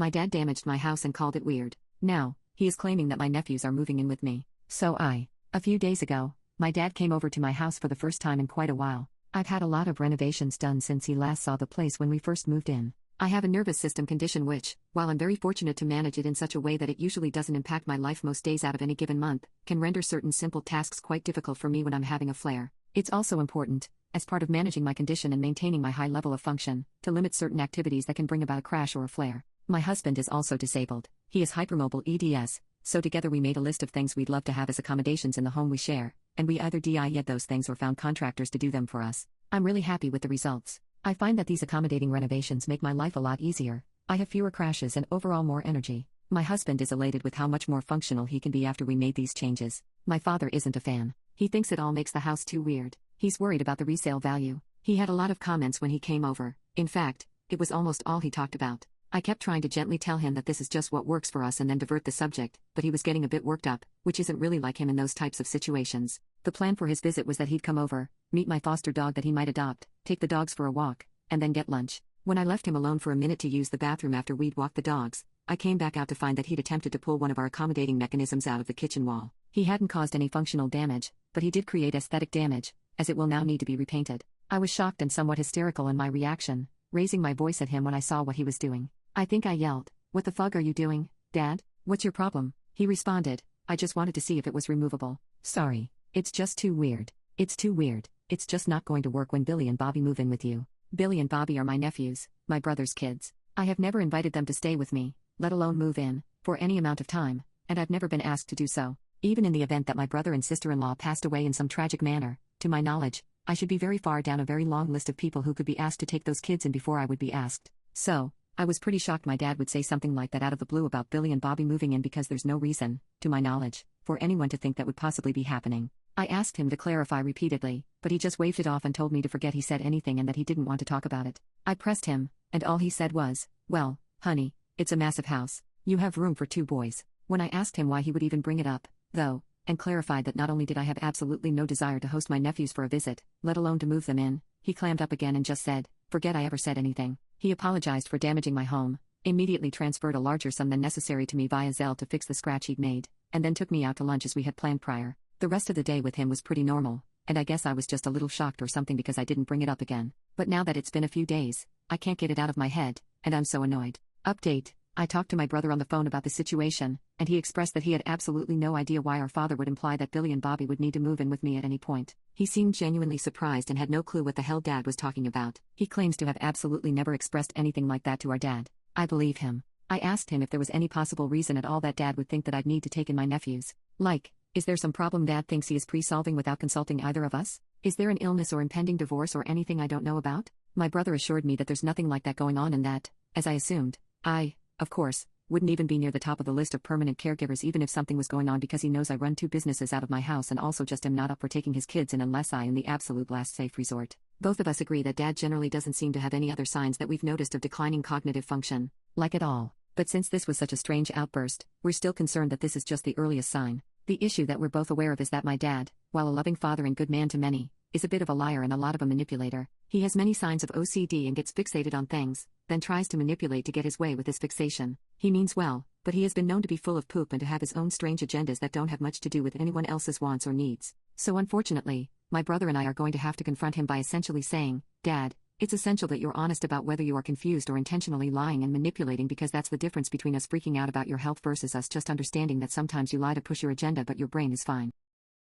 My dad damaged my house and called it weird. Now, he is claiming that my nephews are moving in with me. A few days ago, my dad came over to my house for the first time in quite a while. I've had a lot of renovations done since he last saw the place when we first moved in. I have a nervous system condition which, while I'm very fortunate to manage it in such a way that it usually doesn't impact my life most days out of any given month, can render certain simple tasks quite difficult for me when I'm having a flare. It's also important, as part of managing my condition and maintaining my high level of function, to limit certain activities that can bring about a crash or a flare. My husband is also disabled. He is hypermobile EDS, so together we made a list of things we'd love to have as accommodations in the home we share, and we either DIY'd those things or found contractors to do them for us. I'm really happy with the results. I find that these accommodating renovations make my life a lot easier. I have fewer crashes and overall more energy. My husband is elated with how much more functional he can be after we made these changes. My father isn't a fan. He thinks it all makes the house too weird. He's worried about the resale value. He had a lot of comments when he came over. In fact, it was almost all he talked about. I kept trying to gently tell him that this is just what works for us and then divert the subject, but he was getting a bit worked up, which isn't really like him in those types of situations. The plan for his visit was that he'd come over, meet my foster dog that he might adopt, take the dogs for a walk, and then get lunch. When I left him alone for a minute to use the bathroom after we'd walked the dogs, I came back out to find that he'd attempted to pull one of our accommodating mechanisms out of the kitchen wall. He hadn't caused any functional damage, but he did create aesthetic damage, as it will now need to be repainted. I was shocked and somewhat hysterical in my reaction, raising my voice at him when I saw what he was doing. I think I yelled, "What the fuck are you doing, Dad? What's your problem?" He responded, "I just wanted to see if it was removable. Sorry, it's just too weird. It's too weird. It's just not going to work when Billy and Bobby move in with you." Billy and Bobby are my nephews, my brother's kids. I have never invited them to stay with me, let alone move in, for any amount of time, and I've never been asked to do so. Even in the event that my brother and sister-in-law passed away in some tragic manner, to my knowledge, I should be very far down a very long list of people who could be asked to take those kids in before I would be asked. So, I was pretty shocked my dad would say something like that out of the blue about Billy and Bobby moving in because there's no reason, to my knowledge, for anyone to think that would possibly be happening. I asked him to clarify repeatedly, but he just waved it off and told me to forget he said anything and that he didn't want to talk about it. I pressed him, and all he said was, "Well, honey, it's a massive house. You have room for 2 boys. When I asked him why he would even bring it up, though, and clarified that not only did I have absolutely no desire to host my nephews for a visit, let alone to move them in, he clammed up again and just said, "Forget I ever said anything." He apologized for damaging my home, immediately transferred a larger sum than necessary to me via Zelle to fix the scratch he'd made, and then took me out to lunch as we had planned prior. The rest of the day with him was pretty normal, and I guess I was just a little shocked or something because I didn't bring it up again. But now that it's been a few days, I can't get it out of my head, and I'm so annoyed. Update: I talked to my brother on the phone about the situation, and he expressed that he had absolutely no idea why our father would imply that Billy and Bobby would need to move in with me at any point. He seemed genuinely surprised and had no clue what the hell Dad was talking about. He claims to have absolutely never expressed anything like that to our dad. I believe him. I asked him if there was any possible reason at all that Dad would think that I'd need to take in my nephews. Like, is there some problem Dad thinks he is pre-solving without consulting either of us? Is there an illness or impending divorce or anything I don't know about? My brother assured me that there's nothing like that going on and that, as I assumed, I, of course, wouldn't even be near the top of the list of permanent caregivers even if something was going on because he knows I run 2 businesses out of my house and also just am not up for taking his kids in unless I am the absolute last safe resort. Both of us agree that Dad generally doesn't seem to have any other signs that we've noticed of declining cognitive function, like at all. But since this was such a strange outburst, we're still concerned that this is just the earliest sign. The issue that we're both aware of is that my dad, while a loving father and good man to many, is a bit of a liar and a lot of a manipulator. He has many signs of OCD and gets fixated on things, then tries to manipulate to get his way with his fixation. He means well, but he has been known to be full of poop and to have his own strange agendas that don't have much to do with anyone else's wants or needs. So unfortunately, my brother and I are going to have to confront him by essentially saying, "Dad, it's essential that you're honest about whether you are confused or intentionally lying and manipulating because that's the difference between us freaking out about your health versus us just understanding that sometimes you lie to push your agenda but your brain is fine."